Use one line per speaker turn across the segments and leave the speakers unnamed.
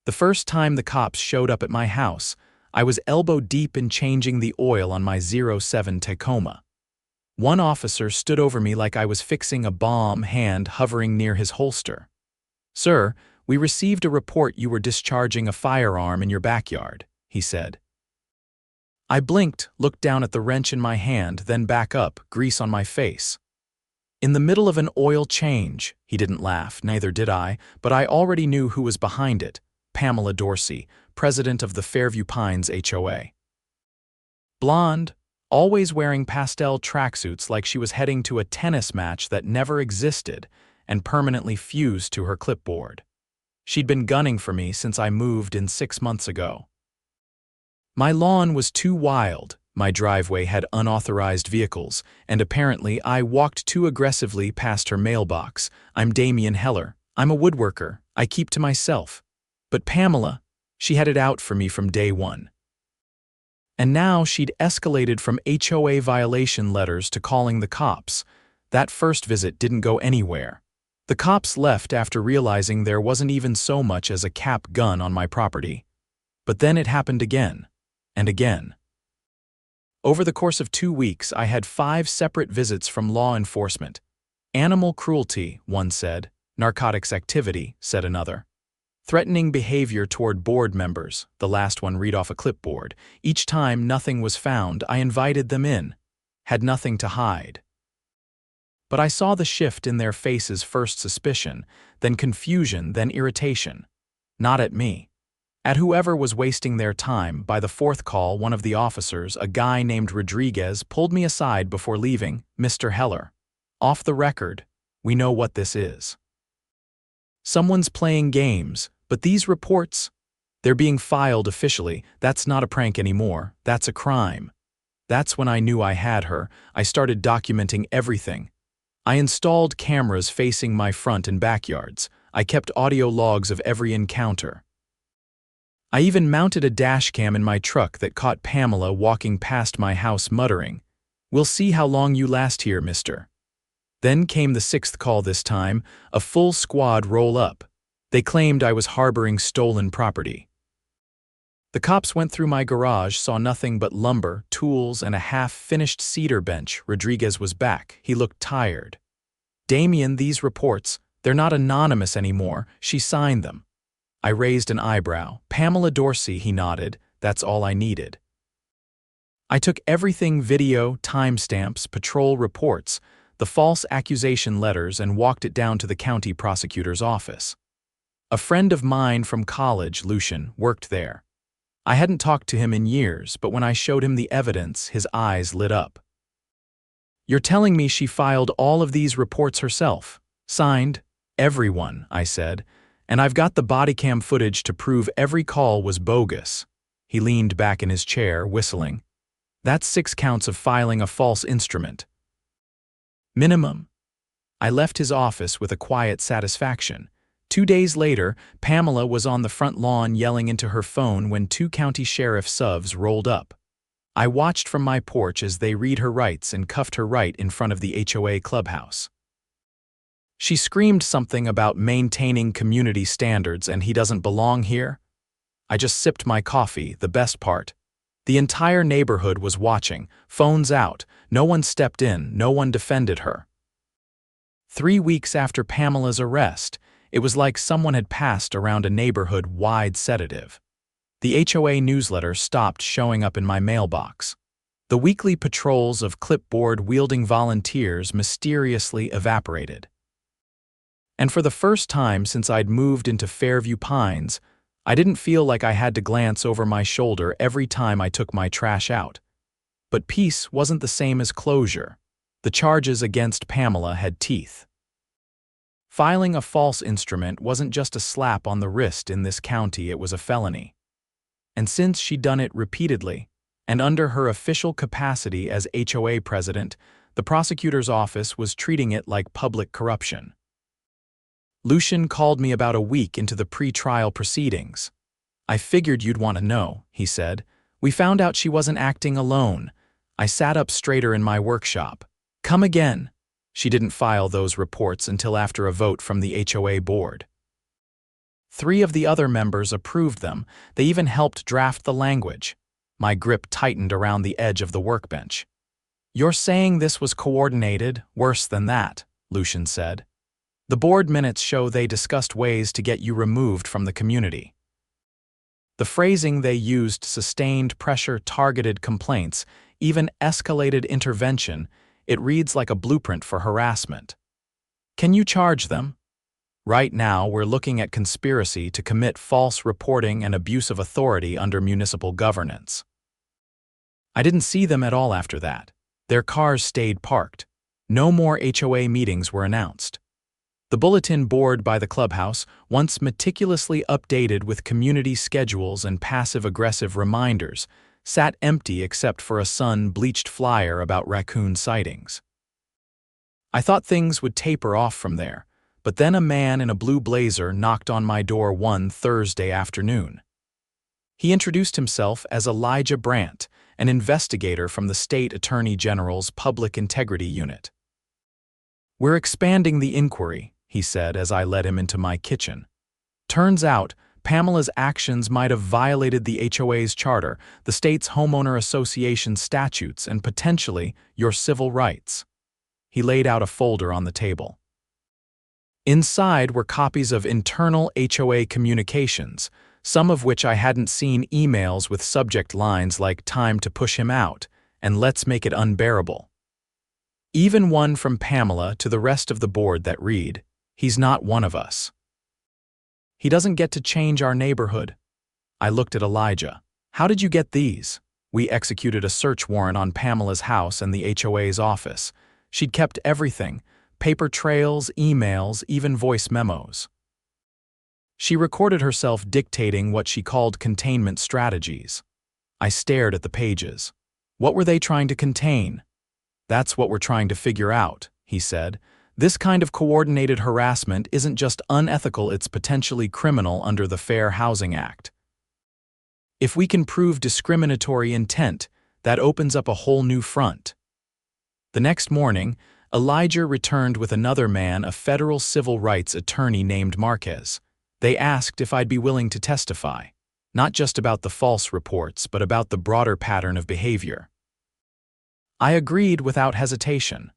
The first time the cops showed up at my house, I was elbow deep in changing the oil on my '07 Tacoma. One officer stood over me like I was fixing a bomb, hand hovering near his holster. "Sir, we received a report you were discharging a firearm in your backyard," he said. I blinked, looked down at the wrench in my hand, then back up, grease on my face. "In the middle of an oil change," he didn't laugh, neither did I, but I already knew who was behind it: Pamela Dorsey, president of the Fairview Pines HOA. Blonde, always wearing pastel tracksuits like she was heading to a tennis match that never existed, and permanently fused to her clipboard. She'd been gunning for me since I moved in 6 months ago. My lawn was too wild, my driveway had unauthorized vehicles, and apparently I walked too aggressively past her mailbox. "I'm Damian Heller. I'm a woodworker. I keep to myself." But Pamela, she had it out for me from day one. And now she'd escalated from HOA violation letters to calling the cops. That first visit didn't go anywhere. The cops left after realizing there wasn't even so much as a cap gun on my property. But then it happened again, and again. Over the course of 2 weeks, I had 5 separate visits from law enforcement. "Animal cruelty," one said. "Narcotics activity," said another. "Threatening behavior toward board members," the last one read off a clipboard. Each time nothing was found, I invited them in. Had nothing to hide. But I saw the shift in their faces: first suspicion, then confusion, then irritation. Not at me. At whoever was wasting their time. By the 4th call, one of the officers, a guy named Rodriguez, pulled me aside before leaving. "Mr. Heller, off the record, we know what this is. Someone's playing games, but these reports, they're being filed officially. That's not a prank anymore, that's a crime." That's when I knew I had her. I started documenting everything. I installed cameras facing my front and backyards. I kept audio logs of every encounter. I even mounted a dash cam in my truck that caught Pamela walking past my house muttering, "We'll see how long you last here, mister." Then came the 6th call this time, a full squad roll up. They claimed I was harboring stolen property. The cops went through my garage, saw nothing but lumber, tools, and a half-finished cedar bench. Rodriguez was back. He looked tired. "Damian, these reports, they're not anonymous anymore. She signed them." I raised an eyebrow. "Pamela Dorsey," he nodded. "That's all I needed." I took everything: video, timestamps, patrol reports, the false accusation letters, and walked it down to the county prosecutor's office. A friend of mine from college, Lucian, worked there. I hadn't talked to him in years, but when I showed him the evidence, his eyes lit up. "You're telling me she filed all of these reports herself? Signed?" "Everyone," I said. "And I've got the body cam footage to prove every call was bogus." He leaned back in his chair, whistling. "That's 6 counts of filing a false instrument. Minimum." I left his office with a quiet satisfaction. 2 days later, Pamela was on the front lawn yelling into her phone when 2 county sheriff subs rolled up. I watched from my porch as they read her rights and cuffed her right in front of the HOA clubhouse. She screamed something about maintaining community standards and he doesn't belong here. I just sipped my coffee, the best part. The entire neighborhood was watching, phones out. No one stepped in, no one defended her. 3 weeks after Pamela's arrest, it was like someone had passed around a neighborhood-wide sedative. The HOA newsletter stopped showing up in my mailbox. The weekly patrols of clipboard-wielding volunteers mysteriously evaporated. And for the first time since I'd moved into Fairview Pines, I didn't feel like I had to glance over my shoulder every time I took my trash out. But peace wasn't the same as closure. The charges against Pamela had teeth. Filing a false instrument wasn't just a slap on the wrist in this county, it was a felony. And since she'd done it repeatedly, and under her official capacity as HOA president, the prosecutor's office was treating it like public corruption. Lucian called me about a week into the pre-trial proceedings. "I figured you'd want to know," he said. "We found out she wasn't acting alone." I sat up straighter in my workshop. "Come again." She didn't file those reports until after a vote from the HOA board. 3 of the other members approved them. They even helped draft the language. My grip tightened around the edge of the workbench. "You're saying this was coordinated? Worse than that," Lucian said. "The board minutes show they discussed ways to get you removed from the community." The phrasing they used: sustained pressure, targeted complaints, even escalated intervention. It reads like a blueprint for harassment. "Can you charge them?" "Right now, we're looking at conspiracy to commit false reporting and abuse of authority under municipal governance." I didn't see them at all after that. Their cars stayed parked. No more HOA meetings were announced. The bulletin board by the clubhouse, once meticulously updated with community schedules and passive-aggressive reminders, sat empty except for a sun-bleached flyer about raccoon sightings. I thought things would taper off from there, but then a man in a blue blazer knocked on my door one Thursday afternoon. He introduced himself as Elijah Brandt, an investigator from the State Attorney General's Public Integrity Unit. "We're expanding the inquiry," he said as I led him into my kitchen. "Turns out, Pamela's actions might have violated the HOA's charter, the state's homeowner association statutes, and potentially your civil rights." He laid out a folder on the table. Inside were copies of internal HOA communications, some of which I hadn't seen: emails with subject lines like "time to push him out" and "let's make it unbearable." Even one from Pamela to the rest of the board that read, "He's not one of us. He doesn't get to change our neighborhood." I looked at Elijah. "How did you get these?" "We executed a search warrant on Pamela's house and the HOA's office. She'd kept everything: paper trails, emails, even voice memos. She recorded herself dictating what she called containment strategies." I stared at the pages. "What were they trying to contain?" "That's what we're trying to figure out," he said. "This kind of coordinated harassment isn't just unethical, it's potentially criminal under the Fair Housing Act. If we can prove discriminatory intent, that opens up a whole new front." The next morning, Elijah returned with another man, a federal civil rights attorney named Marquez. They asked if I'd be willing to testify, not just about the false reports, but about the broader pattern of behavior. I agreed without hesitation.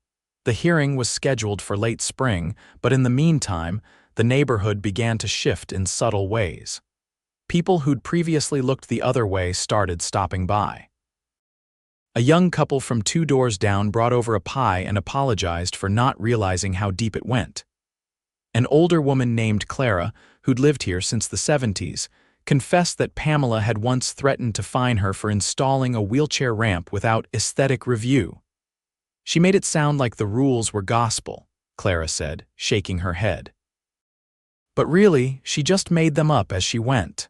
The hearing was scheduled for late spring, but in the meantime, the neighborhood began to shift in subtle ways. People who'd previously looked the other way started stopping by. A young couple from 2 doors down brought over a pie and apologized for not realizing how deep it went. An older woman named Clara, who'd lived here since the 70s, confessed that Pamela had once threatened to fine her for installing a wheelchair ramp without aesthetic review. "She made it sound like the rules were gospel," Clara said, shaking her head. "But really, she just made them up as she went."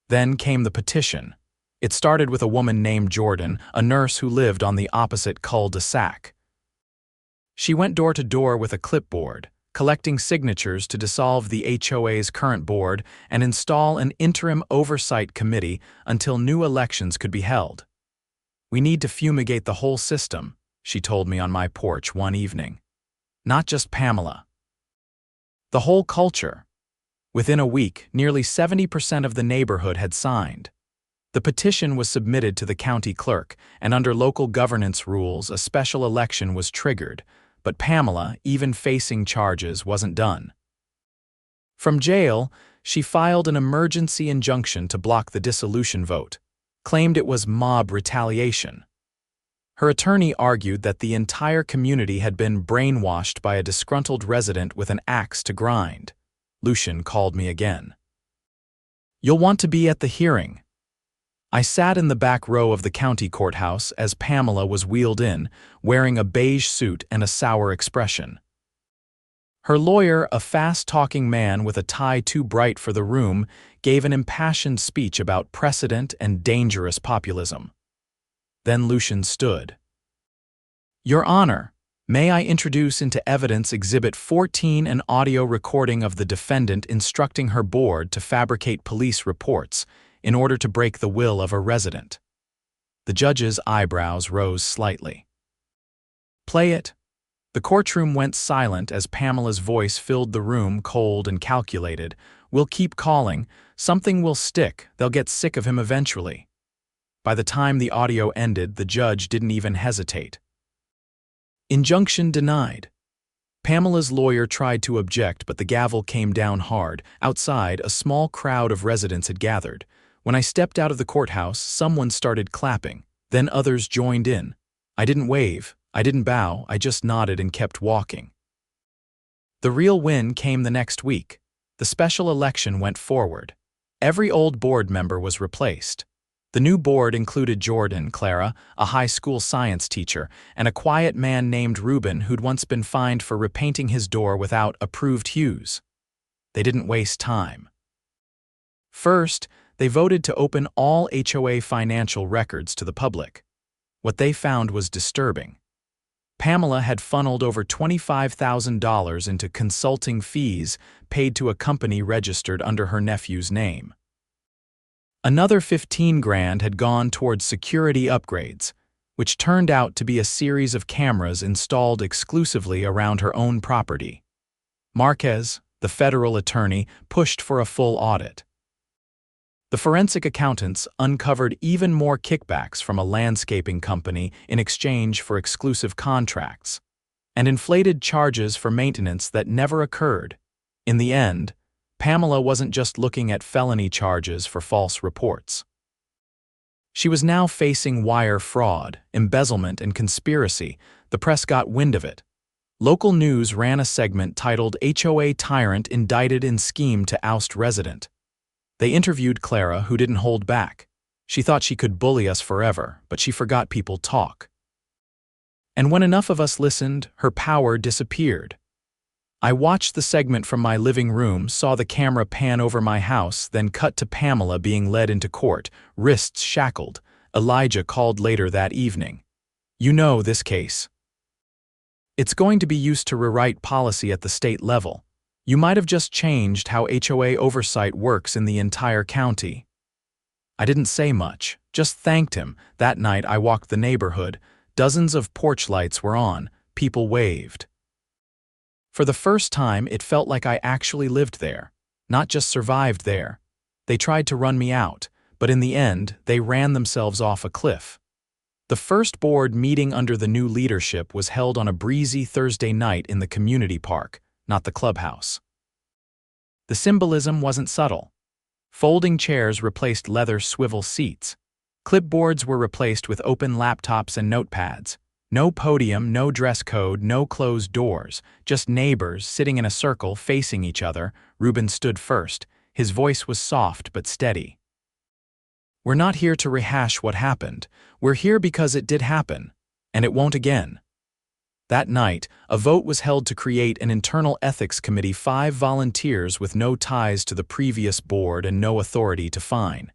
Then came the petition. It started with a woman named Jordan, a nurse who lived on the opposite cul-de-sac. She went door to door with a clipboard, collecting signatures to dissolve the HOA's current board and install an interim oversight committee until new elections could be held. "We need to fumigate the whole system," she told me on my porch one evening. "Not just Pamela. The whole culture." Within a week, nearly 70% of the neighborhood had signed. The petition was submitted to the county clerk, and under local governance rules, a special election was triggered, but Pamela, even facing charges, wasn't done. From jail, she filed an emergency injunction to block the dissolution vote, claimed it was mob retaliation. Her attorney argued that the entire community had been brainwashed by a disgruntled resident with an axe to grind. Lucian called me again. "You'll want to be at the hearing." I sat in the back row of the county courthouse as Pamela was wheeled in, wearing a beige suit and a sour expression. Her lawyer, a fast-talking man with a tie too bright for the room, gave an impassioned speech about precedent and dangerous populism. Then Lucian stood. "Your Honor, may I introduce into evidence Exhibit 14, an audio recording of the defendant instructing her board to fabricate police reports in order to break the will of a resident." The judge's eyebrows rose slightly. "Play it." The courtroom went silent as Pamela's voice filled the room, cold and calculated, We'll keep calling. Something will stick. They'll get sick of him eventually." By the time the audio ended, the judge didn't even hesitate. Injunction denied. Pamela's lawyer tried to object, but the gavel came down hard. Outside, a small crowd of residents had gathered. When I stepped out of the courthouse, someone started clapping. Then others joined in. I didn't wave. I didn't bow. I just nodded and kept walking. The real win came the next week. The special election went forward. Every old board member was replaced. The new board included Jordan, Clara, a high school science teacher, and a quiet man named Ruben who'd once been fined for repainting his door without approved hues. They didn't waste time. First, they voted to open all HOA financial records to the public. What they found was disturbing. Pamela had funneled over $25,000 into consulting fees paid to a company registered under her nephew's name. Another $15,000 had gone towards security upgrades, which turned out to be a series of cameras installed exclusively around her own property. Marquez, the federal attorney, pushed for a full audit. The forensic accountants uncovered even more kickbacks from a landscaping company in exchange for exclusive contracts, and inflated charges for maintenance that never occurred. In the end, Pamela wasn't just looking at felony charges for false reports. She was now facing wire fraud, embezzlement, and conspiracy. The press got wind of it. Local news ran a segment titled "HOA Tyrant Indicted in Scheme to Oust Resident." They interviewed Clara, who didn't hold back. She thought she could bully us forever, but she forgot people talk. And when enough of us listened, her power disappeared. I watched the segment from my living room, saw the camera pan over my house, then cut to Pamela being led into court, wrists shackled. Elijah called later that evening. "You know this case. It's going to be used to rewrite policy at the state level. You might have just changed how HOA oversight works in the entire county." I didn't say much, just thanked him. That night I walked the neighborhood. Dozens of porch lights were on. People waved. For the first time, it felt like I actually lived there, not just survived there. They tried to run me out, but in the end, they ran themselves off a cliff. The first board meeting under the new leadership was held on a breezy Thursday night in the community park, not the clubhouse. The symbolism wasn't subtle. Folding chairs replaced leather swivel seats. Clipboards were replaced with open laptops and notepads. No podium, no dress code, no closed doors, just neighbors sitting in a circle facing each other. Ruben stood first. His voice was soft but steady. "We're not here to rehash what happened. We're here because it did happen, and it won't again." That night, a vote was held to create an internal ethics committee, 5 volunteers with no ties to the previous board and no authority to fine.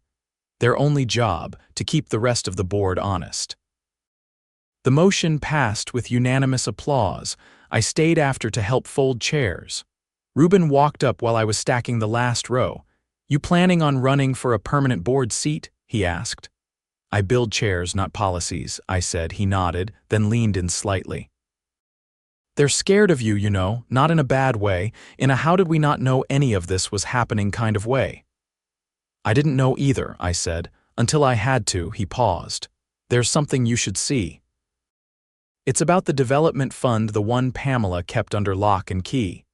Their only job, to keep the rest of the board honest. The motion passed with unanimous applause. I stayed after to help fold chairs. Ruben walked up while I was stacking the last row. "You planning on running for a permanent board seat?" he asked. "I build chairs, not policies," I said. He nodded, then leaned in slightly. "They're scared of you, you know, not in a bad way, in a how did we not know any of this was happening kind of way." "I didn't know either," I said, "until I had to." He paused. "There's something you should see. It's about the development fund, the one Pamela kept under lock and key."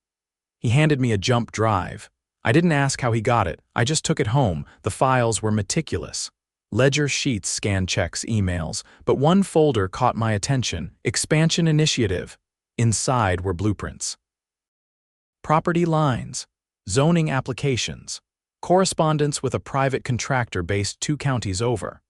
He handed me a jump drive. I didn't ask how he got it. I just took it home. The files were meticulous. Ledger sheets, scanned checks, emails, but one folder caught my attention. Expansion Initiative. Inside were blueprints. Property lines. Zoning applications. Correspondence with a private contractor based 2 counties over.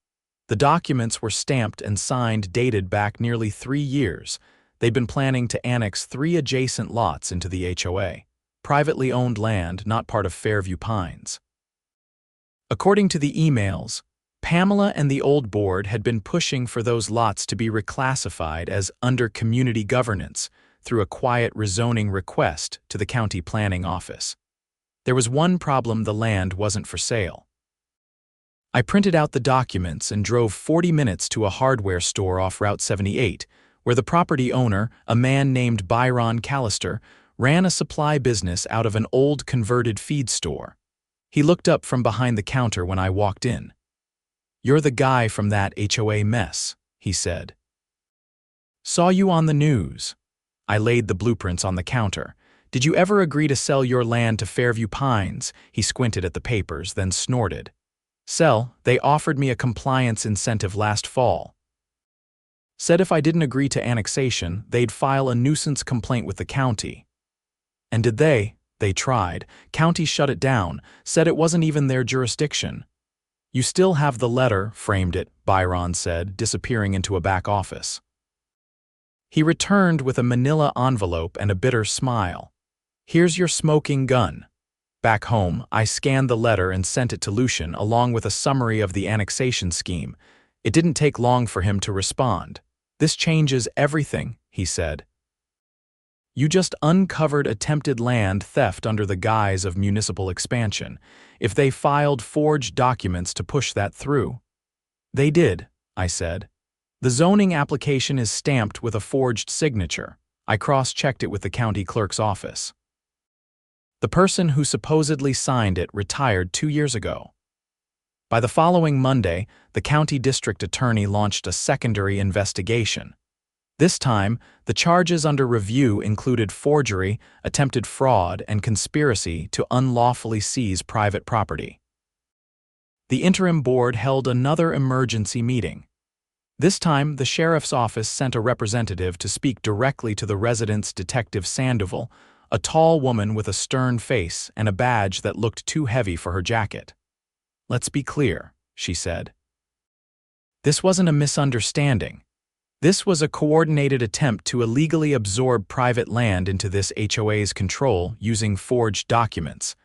The documents were stamped and signed, dated back nearly 3 years. They'd been planning to annex 3 adjacent lots into the HOA. Privately owned land, not part of Fairview Pines. According to the emails, Pamela and the old board had been pushing for those lots to be reclassified as under community governance through a quiet rezoning request to the county planning office. There was one problem: the land wasn't for sale. I printed out the documents and drove 40 minutes to a hardware store off Route 78, where the property owner, a man named Byron Callister, ran a supply business out of an old converted feed store. He looked up from behind the counter when I walked in. "You're the guy from that HOA mess," he said. "Saw you on the news." I laid the blueprints on the counter. "Did you ever agree to sell your land to Fairview Pines?" He squinted at the papers, then snorted. "Sell? They offered me a compliance incentive last fall. Said if I didn't agree to annexation, they'd file a nuisance complaint with the county." "And did they?" "They tried. County shut it down, said it wasn't even their jurisdiction." "You still have the letter," framed it, Byron said, disappearing into a back office. He returned with a manila envelope and a bitter smile. "Here's your smoking gun." Back home, I scanned the letter and sent it to Lucian along with a summary of the annexation scheme. It didn't take long for him to respond. "This changes everything," he said. "You just uncovered attempted land theft under the guise of municipal expansion. If they filed forged documents to push that through." "They did," I said. "The zoning application is stamped with a forged signature." I cross-checked it with the county clerk's office. "The person who supposedly signed it retired 2 years ago." By the following Monday, the county district attorney launched a secondary investigation. This time, the charges under review included forgery, attempted fraud, and conspiracy to unlawfully seize private property. The interim board held another emergency meeting. This time, the sheriff's office sent a representative to speak directly to the resident's Detective Sandoval, a tall woman with a stern face and a badge that looked too heavy for her jacket. "Let's be clear," she said. "This wasn't a misunderstanding. This was a coordinated attempt to illegally absorb private land into this HOA's control using forged documents.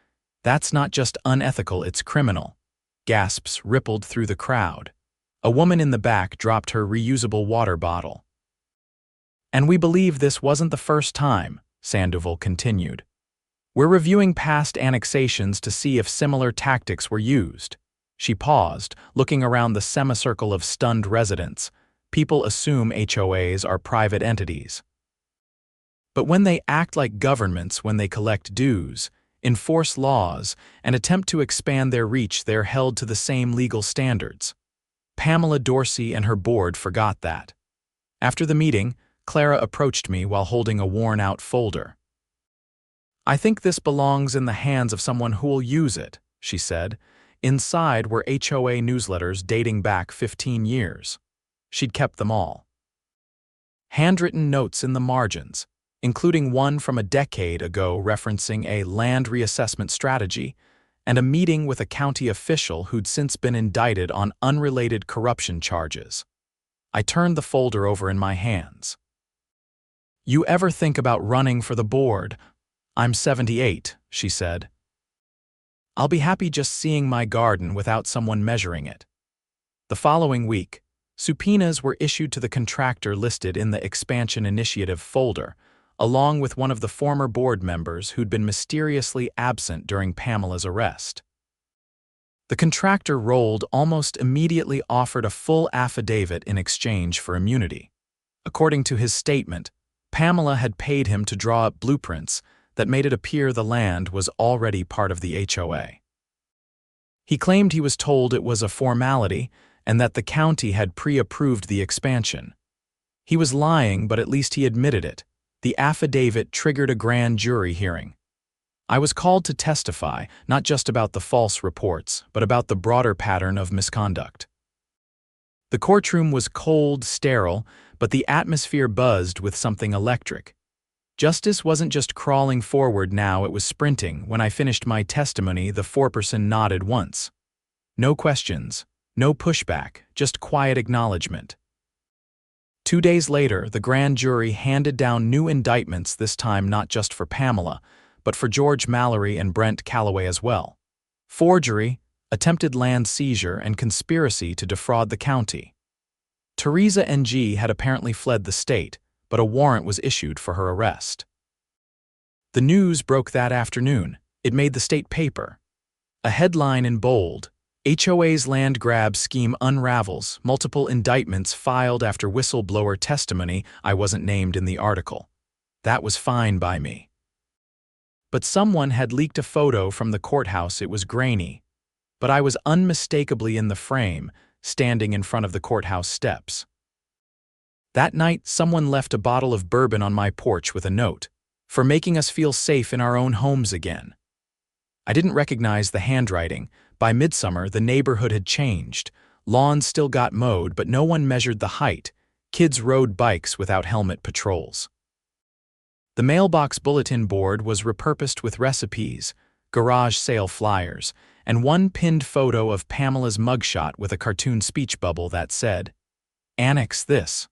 That's not just unethical, it's criminal." Gasps rippled through the crowd. A woman in the back dropped her reusable water bottle. "And we believe this wasn't the first time," Sandoval continued. "We're reviewing past annexations to see if similar tactics were used." She paused, looking around the semicircle of stunned residents. People assume HOAs are private entities. But when they act like governments, when they collect dues, enforce laws, and attempt to expand their reach, they're held to the same legal standards. Pamela Dorsey and her board forgot that. After the meeting, Clara approached me while holding a worn-out folder. "I think this belongs in the hands of someone who'll use it," she said. Inside were HOA newsletters dating back 15 years. She'd kept them all. Handwritten notes in the margins, including one from a decade ago referencing a land reassessment strategy, and a meeting with a county official who'd since been indicted on unrelated corruption charges. I turned the folder over in my hands. "You ever think about running for the board?" "I'm 78, she said. "I'll be happy just seeing my garden without someone measuring it." The following week, subpoenas were issued to the contractor listed in the Expansion Initiative folder, along with one of the former board members who'd been mysteriously absent during Pamela's arrest. The contractor almost immediately offered a full affidavit in exchange for immunity. According to his statement, Pamela had paid him to draw up blueprints that made it appear the land was already part of the HOA. He claimed he was told it was a formality and that the county had pre-approved the expansion. He was lying, but at least he admitted it. The affidavit triggered a grand jury hearing. I was called to testify, not just about the false reports, but about the broader pattern of misconduct. The courtroom was cold, sterile, but the atmosphere buzzed with something electric. Justice wasn't just crawling forward now, it was sprinting. When I finished my testimony, the foreperson nodded once. No questions, no pushback, just quiet acknowledgement. 2 days later, the grand jury handed down new indictments, this time not just for Pamela, but for George Mallory and Brent Calloway as well. Forgery, attempted land seizure, and conspiracy to defraud the county. Teresa Ng had apparently fled the state, but a warrant was issued for her arrest. The news broke that afternoon. It made the state paper. A headline in bold: HOA's land grab scheme unravels, multiple indictments filed after whistleblower testimony. I wasn't named in the article. That was fine by me. But someone had leaked a photo from the courthouse. It was grainy, but I was unmistakably in the frame, standing in front of the courthouse steps. That night, someone left a bottle of bourbon on my porch with a note, "For making us feel safe in our own homes again." I didn't recognize the handwriting. By midsummer, the neighborhood had changed. Lawns still got mowed, but no one measured the height. Kids rode bikes without helmet patrols. The mailbox bulletin board was repurposed with recipes, garage sale flyers, and one pinned photo of Pamela's mugshot with a cartoon speech bubble that said, "Annex this."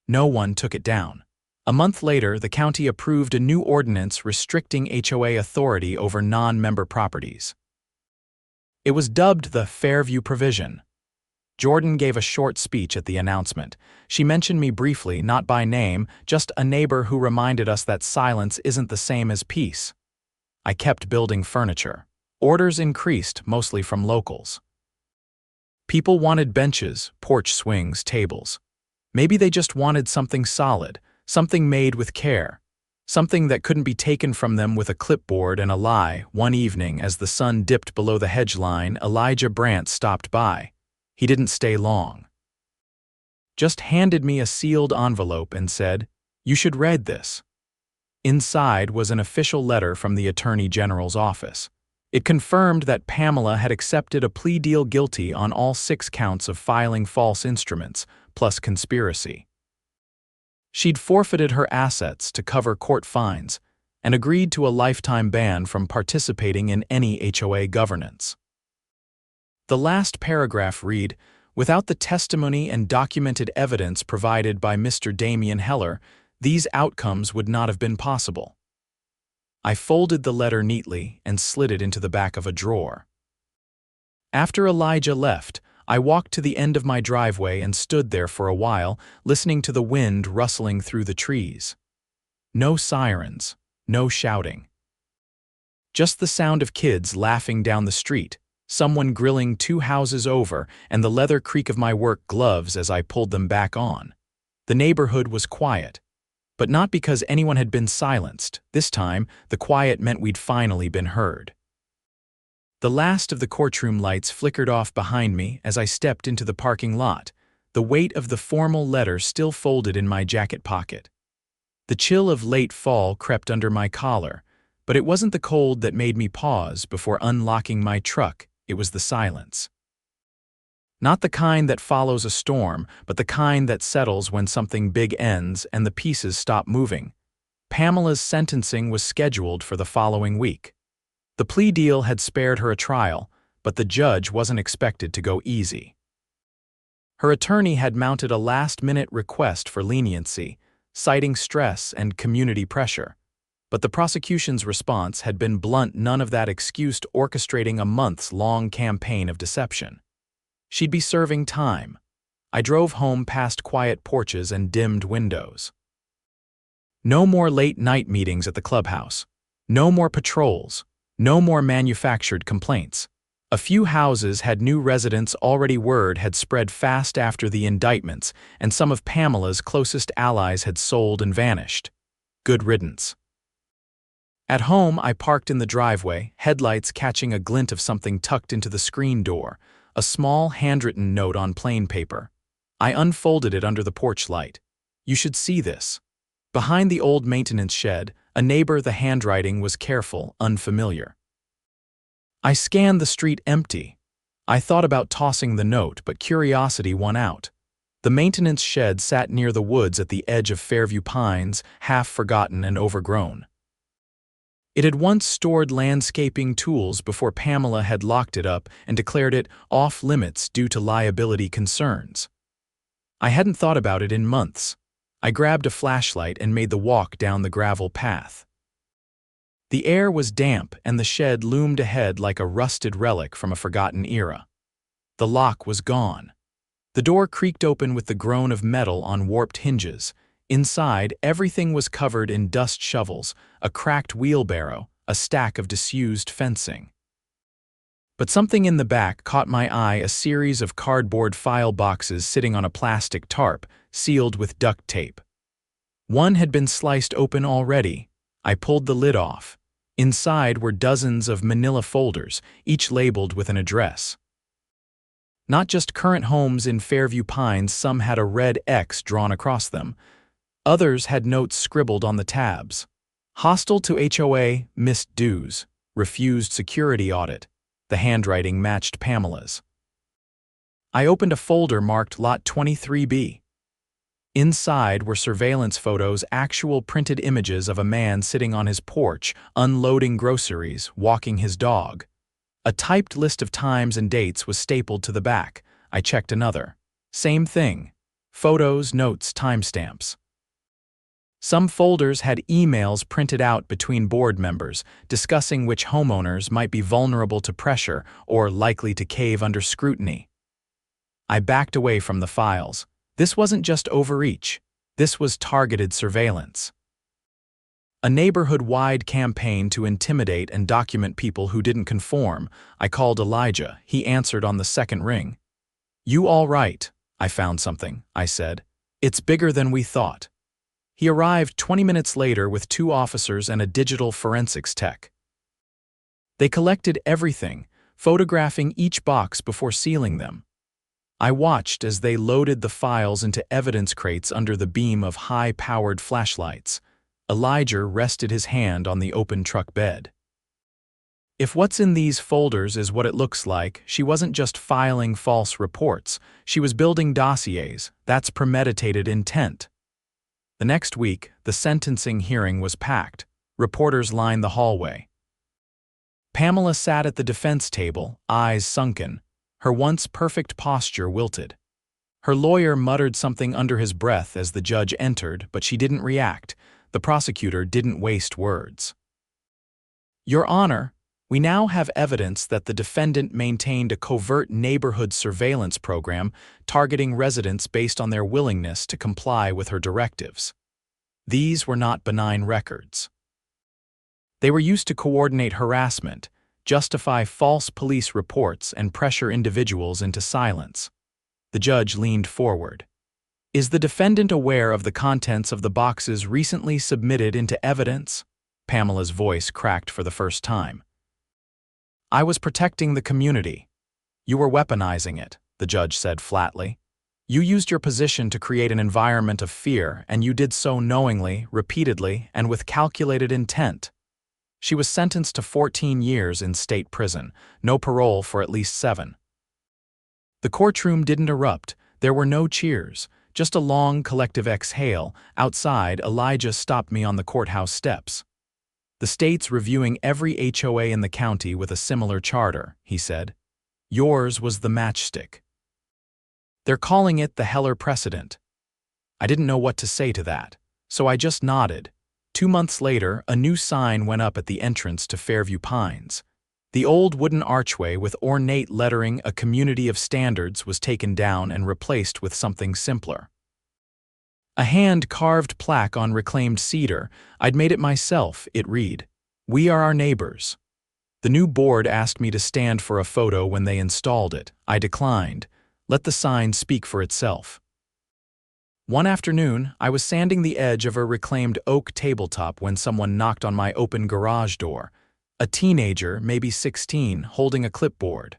No one took it down. A month later, the county approved a new ordinance restricting HOA authority over non-member properties. It was dubbed the Fairview Provision. Jordan gave a short speech at the announcement. She mentioned me briefly, not by name, just a neighbor who reminded us that silence isn't the same as peace. I kept building furniture. Orders increased, mostly from locals. People wanted benches, porch swings, tables. Maybe they just wanted something solid, something made with care, something that couldn't be taken from them with a clipboard and a lie. One evening, as the sun dipped below the hedge line, Elijah Brandt stopped by. He didn't stay long. Just handed me a sealed envelope and said, "You should read this." Inside was an official letter from the Attorney General's office. It confirmed that Pamela had accepted a plea deal guilty on all 6 counts of filing false instruments, plus conspiracy. She'd forfeited her assets to cover court fines and agreed to a lifetime ban from participating in any HOA governance. The last paragraph read, "Without the testimony and documented evidence provided by Mr. Damian Heller, these outcomes would not have been possible." I folded the letter neatly and slid it into the back of a drawer. After Elijah left, I walked to the end of my driveway and stood there for a while, listening to the wind rustling through the trees. No sirens, no shouting. Just the sound of kids laughing down the street, someone grilling 2 houses over, and the leather creak of my work gloves as I pulled them back on. The neighborhood was quiet, but not because anyone had been silenced. This time, the quiet meant we'd finally been heard. The last of the courtroom lights flickered off behind me as I stepped into the parking lot, the weight of the formal letter still folded in my jacket pocket. The chill of late fall crept under my collar, but it wasn't the cold that made me pause before unlocking my truck. It was the silence. Not the kind that follows a storm, but the kind that settles when something big ends and the pieces stop moving. Pamela's sentencing was scheduled for the following week. The plea deal had spared her a trial, but the judge wasn't expected to go easy. Her attorney had mounted a last-minute request for leniency, citing stress and community pressure. But the prosecution's response had been blunt. None of that excused orchestrating a months-long campaign of deception. She'd be serving time. I drove home past quiet porches and dimmed windows. No more late-night meetings at the clubhouse. No more patrols. No more manufactured complaints. A few houses had new residents already. Word had spread fast after the indictments, and some of Pamela's closest allies had sold and vanished. Good riddance. At home, I parked in the driveway, headlights catching a glint of something tucked into the screen door, a small handwritten note on plain paper. I unfolded it under the porch light. "You should see this." Behind the old maintenance shed, a neighbor. The handwriting was careful, unfamiliar. I scanned the street. Empty. I thought about tossing the note, but curiosity won out. The maintenance shed sat near the woods at the edge of Fairview Pines, half forgotten and overgrown. It had once stored landscaping tools before Pamela had locked it up and declared it off-limits due to liability concerns. I hadn't thought about it in months. I grabbed a flashlight and made the walk down the gravel path. The air was damp and the shed loomed ahead like a rusted relic from a forgotten era. The lock was gone. The door creaked open with the groan of metal on warped hinges. Inside, everything was covered in dust shovels, a cracked wheelbarrow, a stack of disused fencing. But something in the back caught my eye, a series of cardboard file boxes sitting on a plastic tarp, sealed with duct tape. One had been sliced open already. I pulled the lid off. Inside were dozens of manila folders, each labeled with an address. Not just current homes in Fairview Pines, some had a red X drawn across them. Others had notes scribbled on the tabs. Hostile to HOA, missed dues, refused security audit. The handwriting matched Pamela's. I opened a folder marked Lot 23B. Inside were surveillance photos, actual printed images of a man sitting on his porch, unloading groceries, walking his dog. A typed list of times and dates was stapled to the back. I checked another. Same thing. Photos, notes, timestamps. Some folders had emails printed out between board members, discussing which homeowners might be vulnerable to pressure or likely to cave under scrutiny. I backed away from the files. This wasn't just overreach. This was targeted surveillance. A neighborhood-wide campaign to intimidate and document people who didn't conform. I called Elijah. He answered on the second ring. "You all right? I found something," I said. "It's bigger than we thought." He arrived 20 minutes later with 2 officers and a digital forensics tech. They collected everything, photographing each box before sealing them. I watched as they loaded the files into evidence crates under the beam of high-powered flashlights. Elijah rested his hand on the open truck bed. If what's in these folders is what it looks like, she wasn't just filing false reports. She was building dossiers. That's premeditated intent. The next week, the sentencing hearing was packed. Reporters lined the hallway. Pamela sat at the defense table, eyes sunken. Her once perfect posture wilted. Her lawyer muttered something under his breath as the judge entered, but she didn't react. The prosecutor didn't waste words. "Your Honor, we now have evidence that the defendant maintained a covert neighborhood surveillance program targeting residents based on their willingness to comply with her directives. These were not benign records. They were used to coordinate harassment, justify false police reports, and pressure individuals into silence." The judge leaned forward. "Is the defendant aware of the contents of the boxes recently submitted into evidence?" Pamela's voice cracked for the first time. "I was protecting the community. You were weaponizing it," the judge said flatly. "You used your position to create an environment of fear, and you did so knowingly, repeatedly, and with calculated intent." She was sentenced to 14 years in state prison, no parole for at least 7. The courtroom didn't erupt. There were no cheers, just a long collective exhale. Outside, Elijah stopped me on the courthouse steps. "The state's reviewing every HOA in the county with a similar charter," he said. "Yours was the matchstick. They're calling it the Heller precedent." I didn't know what to say to that, so I just nodded. 2 months later, a new sign went up at the entrance to Fairview Pines. The old wooden archway with ornate lettering, "A Community of Standards," was taken down and replaced with something simpler. A hand-carved plaque on reclaimed cedar. I'd made it myself. It read, "We are our neighbors." The new board asked me to stand for a photo when they installed it. I declined. Let the sign speak for itself. One afternoon, I was sanding the edge of a reclaimed oak tabletop when someone knocked on my open garage door. A teenager, maybe 16, holding a clipboard.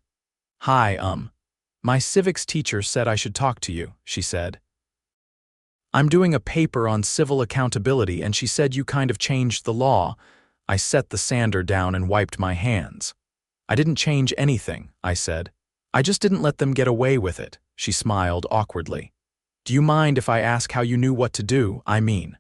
"Hi, my civics teacher said I should talk to you," she said. "I'm doing a paper on civil accountability, and she said you kind of changed the law." I set the sander down and wiped my hands. "I didn't change anything," I said. "I just didn't let them get away with it." She smiled awkwardly. "Do you mind if I ask how you knew what to do? I mean."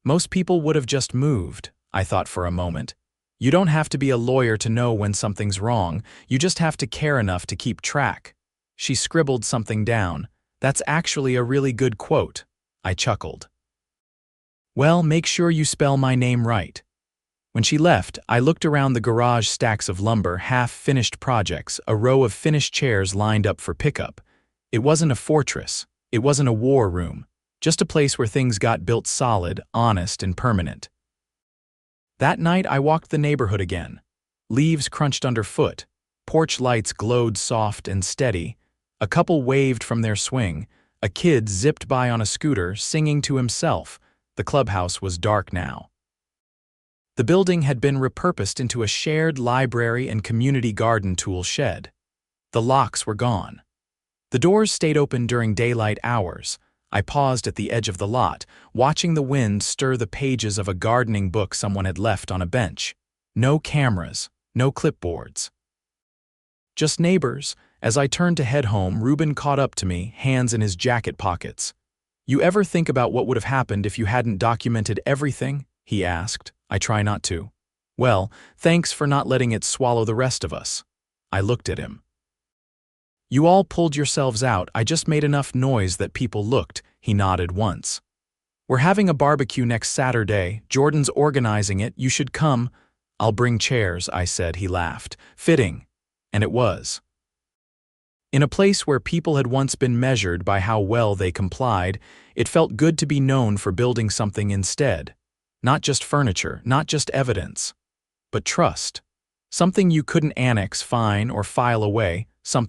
Most people would have just moved, I thought for a moment. You don't have to be a lawyer to know when something's wrong. You just have to care enough to keep track. She scribbled something down. "That's actually a really good quote." I chuckled. "Well, make sure you spell my name right." When she left, I looked around the garage stacks of lumber, half-finished projects, a row of finished chairs lined up for pickup. It wasn't a fortress. It wasn't a war room. Just a place where things got built solid, honest, and permanent. That night, I walked the neighborhood again. Leaves crunched underfoot. Porch lights glowed soft and steady. A couple waved from their swing. A kid zipped by on a scooter, singing to himself. The clubhouse was dark now. The building had been repurposed into a shared library and community garden tool shed. The locks were gone. The doors stayed open during daylight hours. I paused at the edge of the lot, watching the wind stir the pages of a gardening book someone had left on a bench. No cameras, no clipboards. Just neighbors. As I turned to head home, Reuben caught up to me, hands in his jacket pockets. "You ever think about what would have happened if you hadn't documented everything?" he asked. "I try not to." "Well, thanks for not letting it swallow the rest of us." I looked at him. "You all pulled yourselves out. I just made enough noise that people looked," he nodded once. "We're having a barbecue next Saturday. Jordan's organizing it. You should come." "I'll bring chairs," I said. He laughed. "Fitting." And it was. In a place where people had once been measured by how well they complied, it felt good to be known for building something instead. Not just furniture, not just evidence, but trust. Something you couldn't annex, fine, or file away, something